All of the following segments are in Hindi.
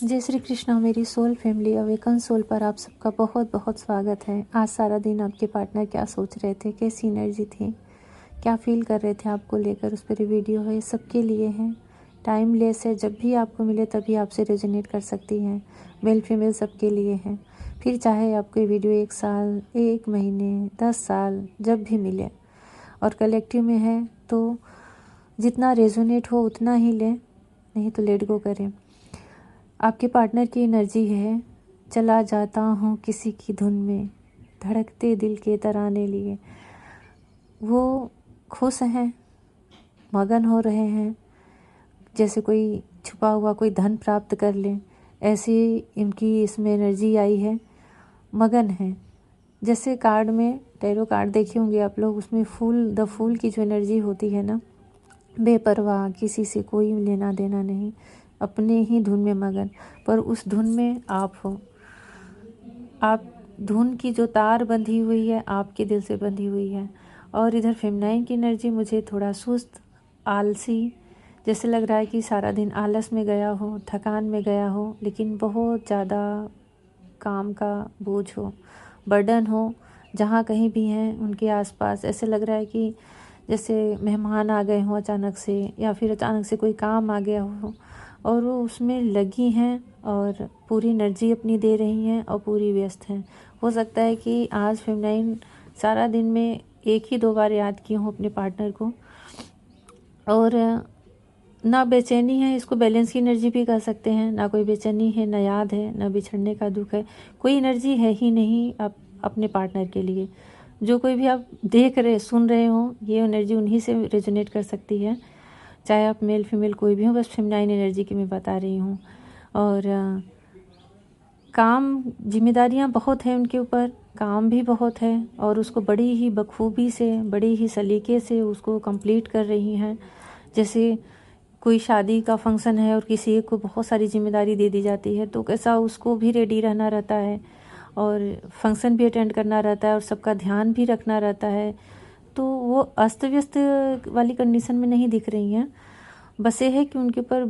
जय श्री कृष्णा। मेरी सोल फैमिली अवेकन सोल पर आप सबका बहुत बहुत स्वागत है। आज सारा दिन आपके पार्टनर क्या सोच रहे थे, कैसी एनर्जी थी, क्या फील कर रहे थे आपको लेकर, उस पर वीडियो है। सबके लिए है, टाइमलेस है, जब भी आपको मिले तभी आपसे रेजोनेट कर सकती हैं। मेल फीमेल सबके लिए है। फिर चाहे आपको ये वीडियो 1 साल, 1 महीने, 10 साल जब भी मिले, और कलेक्टिव में है तो जितना रेजोनेट हो उतना ही लें, नहीं तो लेट गो करें। आपके पार्टनर की एनर्जी है, चला जाता हूँ किसी की धुन में, धड़कते दिल के तराने लिए। वो खुश हैं, मगन हो रहे हैं, जैसे कोई छुपा हुआ कोई धन प्राप्त कर लें, ऐसी इनकी इसमें एनर्जी आई है। मगन है, जैसे कार्ड में टैरो कार्ड देखे होंगे आप लोग, उसमें द फूल की जो एनर्जी होती है ना, बेपरवाह, किसी से कोई लेना देना नहीं, अपने ही धुन में मगन। पर उस धुन में आप हो, आप धुन की जो तार बंधी हुई है आपके दिल से बंधी हुई है। और इधर फेमिनाइन की एनर्जी मुझे थोड़ा सुस्त, आलसी, जैसे लग रहा है कि सारा दिन आलस में गया हो, थकान में गया हो, लेकिन बहुत ज़्यादा काम का बोझ हो, बर्डन हो। जहाँ कहीं भी हैं उनके आसपास ऐसे लग रहा है कि जैसे मेहमान आ गए हों अचानक से, या फिर अचानक से कोई काम आ गया हो और वो उसमें लगी हैं और पूरी एनर्जी अपनी दे रही हैं और पूरी व्यस्त हैं। हो सकता है कि आज फेमिनाइन सारा दिन में 1 ही 2 बार याद की हूँ अपने पार्टनर को, और ना बेचैनी है, इसको बैलेंस की एनर्जी भी कह सकते हैं। ना कोई बेचैनी है, ना याद है, ना बिछड़ने का दुख है, कोई एनर्जी है ही नहीं आप अपने पार्टनर के लिए। जो कोई भी आप देख रहे सुन रहे हो, ये एनर्जी उन्हीं से रेजोनेट कर सकती है, चाहे आप मेल फीमेल कोई भी हो। बस फेमिनाइन एनर्जी की मैं बता रही हूँ। और काम, जिम्मेदारियाँ बहुत हैं उनके ऊपर, काम भी बहुत है, और उसको बड़ी ही बखूबी से, बड़ी ही सलीके से उसको कंप्लीट कर रही हैं। जैसे कोई शादी का फंक्शन है और किसी एक को बहुत सारी जिम्मेदारी दे दी जाती है, तो कैसा उसको भी रेडी रहना रहता है, और फंक्शन भी अटेंड करना रहता है, और सबका ध्यान भी रखना रहता है। तो वो अस्त व्यस्त वाली कंडीशन में नहीं दिख रही हैं। बस ये है कि उनके ऊपर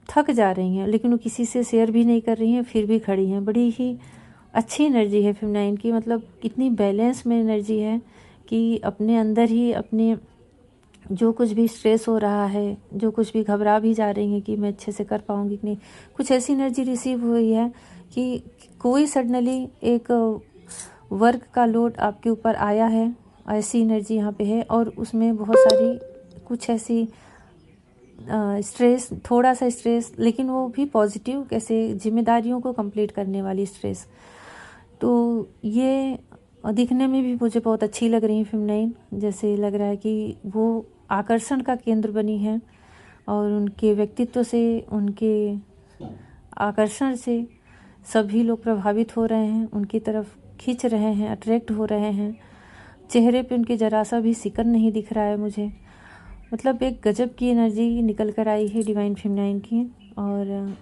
थक जा रही हैं, लेकिन वो किसी से शेयर भी नहीं कर रही हैं, फिर भी खड़ी हैं। बड़ी ही अच्छी एनर्जी है फेमिनाइन की, मतलब इतनी बैलेंस में एनर्जी है कि अपने अंदर ही अपने जो कुछ भी स्ट्रेस हो रहा है, जो कुछ भी घबरा भी जा रही हैं कि मैं अच्छे से कर पाऊँगी कि नहीं, कुछ ऐसी एनर्जी रिसीव हुई है कि कोई सडनली एक वर्क का लोड आपके ऊपर आया है, ऐसी एनर्जी यहाँ पे है। और उसमें बहुत सारी कुछ ऐसी स्ट्रेस, थोड़ा सा स्ट्रेस, लेकिन वो भी पॉजिटिव, कैसे जिम्मेदारियों को कंप्लीट करने वाली स्ट्रेस। तो ये दिखने में भी मुझे बहुत अच्छी लग रही है फेमिनाइन। जैसे लग रहा है कि वो आकर्षण का केंद्र बनी है, और उनके व्यक्तित्व से, उनके आकर्षण से सभी लोग प्रभावित हो रहे हैं, उनकी तरफ खींच रहे हैं, अट्रैक्ट हो रहे हैं। चेहरे पे उनके ज़रा सा भी सिकन नहीं दिख रहा है मुझे। मतलब एक गजब की एनर्जी निकल कर आई है डिवाइन फेमिनाइन की। और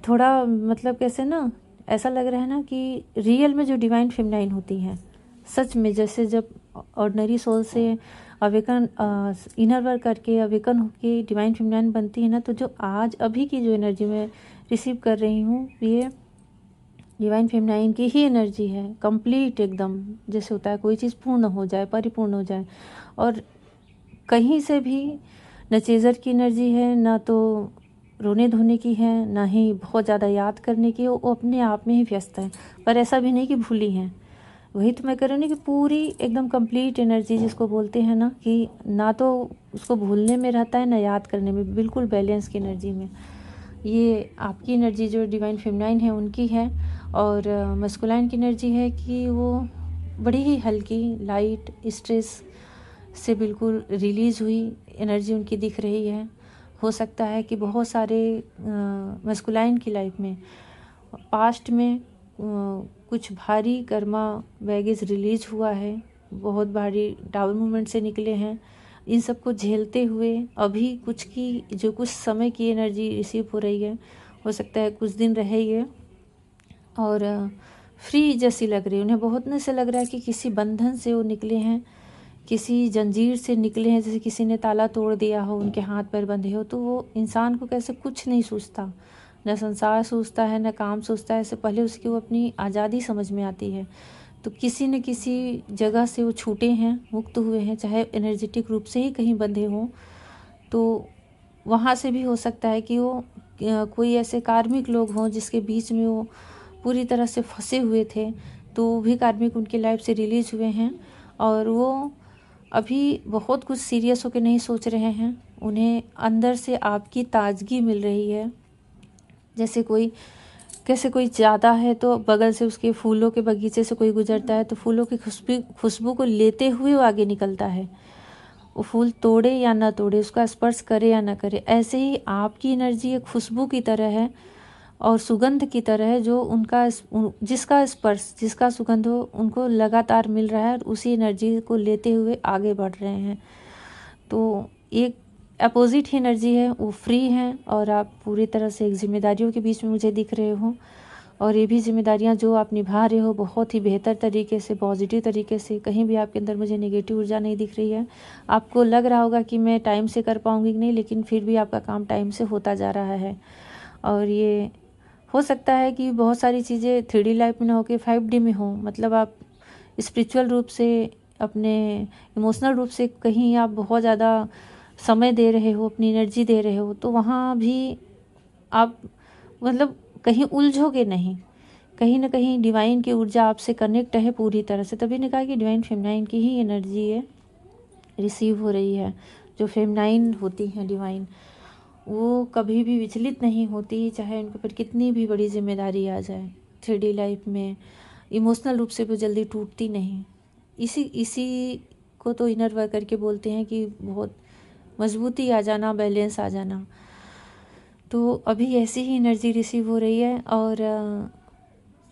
थोड़ा मतलब कैसे ना, ऐसा लग रहा है ना कि रियल में जो डिवाइन फेमिनाइन होती हैं, सच में जैसे जब ऑर्डिनरी सोल से अवेकन, इनर वर्क करके अवेकन होके डिवाइन फेमिनाइन बनती है ना, तो जो आज अभी की जो एनर्जी मैं रिसीव कर रही हूँ, ये डिवाइन फेमिनाइन की ही एनर्जी है। कंप्लीट एकदम, जैसे होता है कोई चीज़ पूर्ण हो जाए, परिपूर्ण हो जाए। और कहीं से भी न चेज़र की एनर्जी है, ना तो रोने धोने की है, ना ही बहुत ज़्यादा याद करने की। वो अपने आप में ही व्यस्त है, पर ऐसा भी नहीं कि भूली हैं। वही तो मैं कह रही हूँ कि पूरी एकदम कंप्लीट एनर्जी जिसको बोलते हैं ना, कि ना तो उसको भूलने में रहता है, ना याद करने में, बिल्कुल बैलेंस की एनर्जी में। ये आपकी एनर्जी जो डिवाइन फेमिनाइन है उनकी है। और मस्कुलाइन की एनर्जी है कि वो बड़ी ही हल्की, लाइट, स्ट्रेस से बिल्कुल रिलीज़ हुई एनर्जी उनकी दिख रही है। हो सकता है कि बहुत सारे मस्कुलाइन की लाइफ में पास्ट में कुछ भारी कर्मा बैगेज रिलीज हुआ है, बहुत भारी डाउन मूवमेंट से निकले हैं। इन सब को झेलते हुए अभी कुछ की जो कुछ समय की एनर्जी रिसीव हो रही है, हो सकता है कुछ दिन रहे ये, और फ्री जैसी लग रही है उन्हें। बहुत ने से लग रहा है कि किसी बंधन से वो निकले हैं, किसी जंजीर से निकले हैं, जैसे किसी ने ताला तोड़ दिया हो, उनके हाथ पैर बंधे हो। तो वो इंसान को कैसे कुछ नहीं सूझता, न संसार सोचता है न काम सोचता है, इससे पहले उसकी वो अपनी आज़ादी समझ में आती है। तो किसी न किसी जगह से वो छूटे हैं, मुक्त हुए हैं, चाहे एनर्जेटिक रूप से ही कहीं बंधे हों, तो वहाँ से भी हो सकता है कि वो कोई ऐसे कार्मिक लोग हों जिसके बीच में वो पूरी तरह से फंसे हुए थे, तो वो भी कार्मिक उनकी लाइफ से रिलीज हुए हैं और वो अभी बहुत कुछ सीरियस होकर नहीं सोच रहे हैं। उन्हें अंदर से आपकी ताजगी मिल रही है। जैसे कोई ज़्यादा है तो बगल से उसके फूलों के बगीचे से कोई गुजरता है तो फूलों की खुशबू को लेते हुए वो आगे निकलता है। वो फूल तोड़े या ना तोड़े, उसका स्पर्श करे या ना करे, ऐसे ही आपकी एनर्जी एक खुशबू की तरह है और सुगंध की तरह है, जो जिसका स्पर्श, जिसका सुगंध हो उनको लगातार मिल रहा है और उसी एनर्जी को लेते हुए आगे बढ़ रहे हैं। तो एक अपोजिट ही एनर्जी है, वो फ्री हैं और आप पूरी तरह से एक जिम्मेदारियों के बीच में मुझे दिख रहे हो और ये भी जिम्मेदारियां जो आप निभा रहे हो बहुत ही बेहतर तरीके से, पॉजिटिव तरीके से। कहीं भी आपके अंदर मुझे नेगेटिव ऊर्जा नहीं दिख रही है। आपको लग रहा होगा कि मैं टाइम से कर पाऊंगी कि नहीं, लेकिन फिर भी आपका काम टाइम से होता जा रहा है। और ये हो सकता है कि बहुत सारी चीज़ें 3D लाइफ में ना होकर 5D में हो, मतलब आप स्पिरिचुअल रूप से, अपने इमोशनल रूप से कहीं आप बहुत ज़्यादा समय दे रहे हो, अपनी एनर्जी दे रहे हो, तो वहाँ भी आप मतलब कहीं उलझोगे नहीं। कहीं ना कहीं डिवाइन की ऊर्जा आपसे कनेक्ट है पूरी तरह से। तभी ने कहा कि डिवाइन फेमिनाइन की ही एनर्जी है रिसीव हो रही है। जो फेमिनाइन होती हैं डिवाइन, वो कभी भी विचलित नहीं होती, चाहे उनके ऊपर कितनी भी बड़ी जिम्मेदारी आ जाए। 3D लाइफ में इमोशनल रूप से वो जल्दी टूटती नहीं। इसी को तो इनर वर्क करके बोलते हैं कि बहुत मजबूती आ जाना, बैलेंस आ जाना। तो अभी ऐसी ही एनर्जी रिसीव हो रही है। और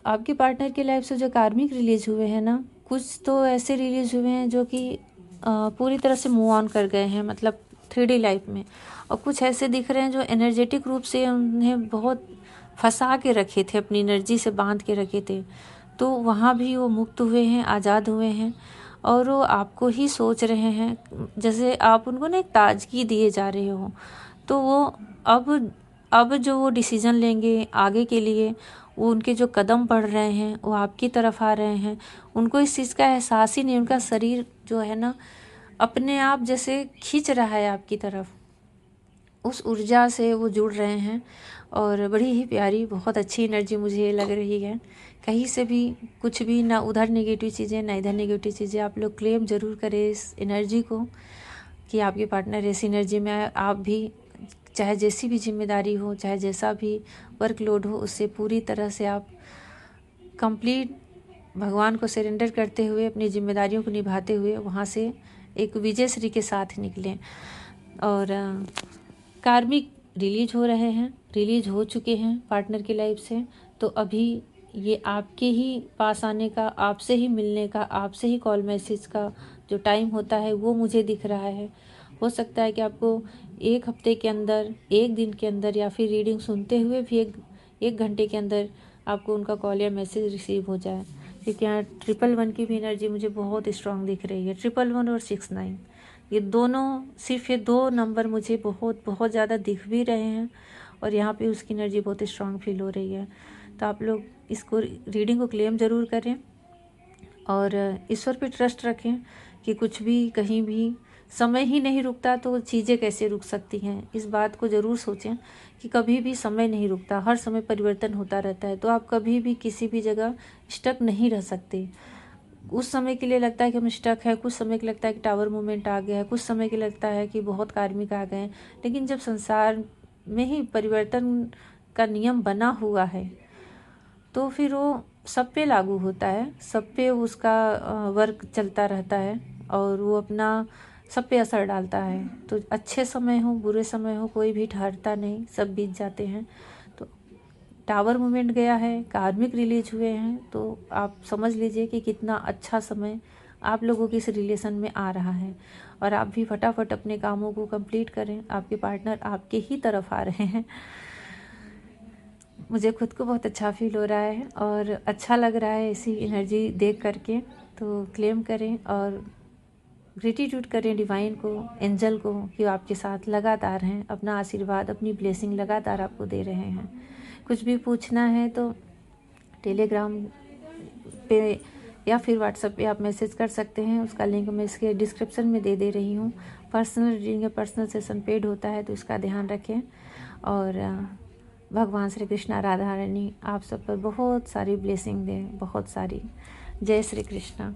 आपके पार्टनर की लाइफ से जो कार्मिक रिलीज हुए हैं ना, कुछ तो ऐसे रिलीज हुए हैं जो कि पूरी तरह से मूव ऑन कर गए हैं, मतलब 3D लाइफ में। और कुछ ऐसे दिख रहे हैं जो एनर्जेटिक रूप से उन्हें बहुत फंसा के रखे थे, अपनी एनर्जी से बांध के रखे थे, तो वहाँ भी वो मुक्त हुए हैं, आज़ाद हुए हैं और वो आपको ही सोच रहे हैं। जैसे आप उनको ना एक ताजगी दिए जा रहे हो, तो वो अब जो वो डिसीज़न लेंगे आगे के लिए, वो उनके जो कदम बढ़ रहे हैं वो आपकी तरफ आ रहे हैं। उनको इस चीज़ का एहसास ही नहीं, उनका शरीर जो है ना अपने आप जैसे खींच रहा है आपकी तरफ, उस ऊर्जा से वो जुड़ रहे हैं। और बड़ी ही प्यारी, बहुत अच्छी एनर्जी मुझे लग रही है। कहीं से भी कुछ भी ना, उधर नेगेटिव चीज़ें ना इधर नेगेटिव चीज़ें। आप लोग क्लेम ज़रूर करें इस एनर्जी को कि आपके पार्टनर ऐसी एनर्जी में आए। आप भी चाहे जैसी भी जिम्मेदारी हो, चाहे जैसा भी वर्कलोड हो, उससे पूरी तरह से आप कंप्लीट भगवान को सरेंडर करते हुए, अपनी जिम्मेदारियों को निभाते हुए वहाँ से एक विजयश्री के साथ निकलें। और कार्मिक रिलीज हो रहे हैं, रिलीज हो चुके हैं पार्टनर की लाइफ से। तो अभी ये आपके ही पास आने का, आपसे ही मिलने का, आपसे ही कॉल मैसेज का जो टाइम होता है वो मुझे दिख रहा है। हो सकता है कि आपको 1 हफ्ते के अंदर, 1 दिन के अंदर, या फिर रीडिंग सुनते हुए भी एक घंटे के अंदर आपको उनका कॉल या मैसेज रिसीव हो जाए। क्योंकि यहाँ 111 की भी एनर्जी मुझे बहुत स्ट्रांग दिख रही है। 111 और 69, ये दोनों, सिर्फ ये 2 नंबर मुझे बहुत ज़्यादा दिख भी रहे हैं और यहाँ पे उसकी एनर्जी बहुत स्ट्रांग फील हो रही है। तो आप लोग इसको, रीडिंग को क्लेम ज़रूर करें और ईश्वर पे ट्रस्ट रखें कि कुछ भी, कहीं भी समय ही नहीं रुकता तो चीज़ें कैसे रुक सकती हैं। इस बात को ज़रूर सोचें कि कभी भी समय नहीं रुकता, हर समय परिवर्तन होता रहता है। तो आप कभी भी किसी भी जगह स्टक नहीं रह सकते। उस समय के लिए लगता है कि हम स्टक है, कुछ समय के लगता है कि टावर मूवमेंट आ गया है, कुछ समय के लगता है कि बहुत कार्मिक आ गए हैं। लेकिन जब संसार में ही परिवर्तन का नियम बना हुआ है तो फिर वो सब पे लागू होता है, सब पे उसका वर्क चलता रहता है और वो अपना सब पे असर डालता है। तो अच्छे समय हो, बुरे समय हो, कोई भी ठहरता नहीं, सब बीत जाते हैं। तो टावर मूवमेंट गया है, कार्मिक रिलीज हुए हैं, तो आप समझ लीजिए कि कितना अच्छा समय आप लोगों के इस रिलेशन में आ रहा है। और आप भी फटाफट अपने कामों को कंप्लीट करें, आपके पार्टनर आपके ही तरफ आ रहे हैं। मुझे खुद को बहुत अच्छा फील हो रहा है और अच्छा लग रहा है ऐसी एनर्जी देख करके। तो क्लेम करें और ग्रेटिट्यूड करें डिवाइन को, एंजल को, कि आपके साथ लगातार हैं, अपना आशीर्वाद, अपनी ब्लेसिंग लगातार आपको दे रहे हैं। कुछ भी पूछना है तो टेलीग्राम पे या फिर व्हाट्सएप पे आप मैसेज कर सकते हैं। उसका लिंक मैं इसके डिस्क्रिप्शन में दे रही हूँ। पर्सनल रीडिंग या पर्सनल सेशन पेड होता है, तो इसका ध्यान रखें। और भगवान श्री कृष्णा राधा रानी आप सब पर बहुत सारी ब्लेसिंग दें, बहुत सारी। जय श्री कृष्णा।